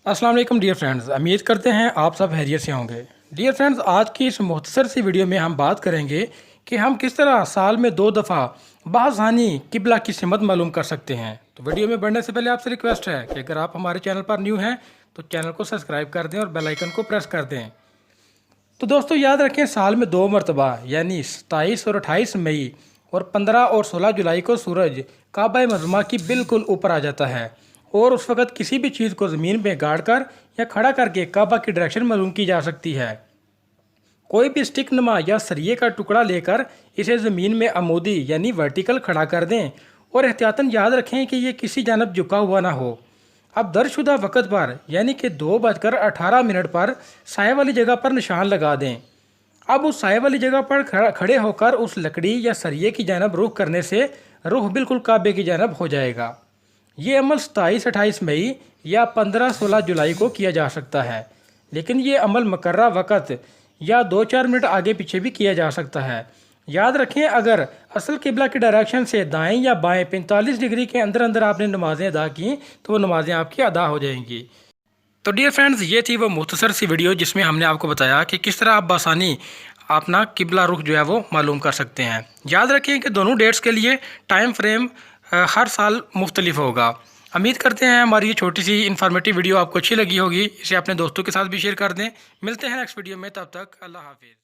अस्सलाम वालेकुम dear friends, उम्मीद करते हैं आप सब खैरियत से होंगे। डियर फ्रेंड्स, आज की इस मुख्तसर सी वीडियो में हम बात करेंगे कि हम किस तरह साल में 2 दफ़ा बआसानी किबला की सिमत मालूम कर सकते हैं। तो वीडियो में बढ़ने से पहले आपसे रिक्वेस्ट है कि अगर आप हमारे चैनल पर न्यू हैं तो चैनल को सब्सक्राइब कर दें और बेल आइकन को प्रेस कर दें। तो दोस्तों याद रखें, साल में 2 मरतबा यानी 27 और 28 मई और 15 और 16 जुलाई को सूरज काबा मज़मा की बिल्कुल ऊपर आ जाता है और उस वक़्त किसी भी चीज़ को ज़मीन में गाड़ कर या खड़ा करके काबा की डायरेक्शन मालूम की जा सकती है। कोई भी स्टिक नुमा या सरिये का टुकड़ा लेकर इसे ज़मीन में अमूदी यानी वर्टिकल खड़ा कर दें और एहतियातन याद रखें कि ये किसी जानब झुका हुआ ना हो। अब दरशुदा वक़्त पर यानी कि 2:18 पर साए वाली जगह पर निशान लगा दें। अब उस साए वाली जगह पर खड़े होकर उस लकड़ी या सरिये की जानब रुख करने से रुख बिल्कुल काबे की जानब हो जाएगा। ये अमल 27-28 मई या 15-16 जुलाई को किया जा सकता है, लेकिन ये अमल मुकर्रर वक़्त या 2-4 मिनट आगे पीछे भी किया जा सकता है। याद रखें, अगर असल किबला की डायरेक्शन से दाएं या बाएं 45 डिग्री के अंदर अंदर आपने नमाज़ें अदा की तो वो नमाज़ें आपकी अदा हो जाएंगी। तो डियर फ्रेंड्स, ये थी वो मुख्तसर सी वीडियो जिसमें हमने आपको बताया कि किस तरह आप बआसानी अपना किबला रुख जो है वो मालूम कर सकते हैं। याद रखें कि दोनों डेट्स के लिए टाइम फ्रेम हर साल मुख्तलिफ होगा। उम्मीद करते हैं हमारी ये छोटी सी इन्फॉर्मेटिव वीडियो आपको अच्छी लगी होगी। इसे अपने दोस्तों के साथ भी शेयर कर दें। मिलते हैं नेक्स्ट वीडियो में, तब तक अल्लाह हाफिज़।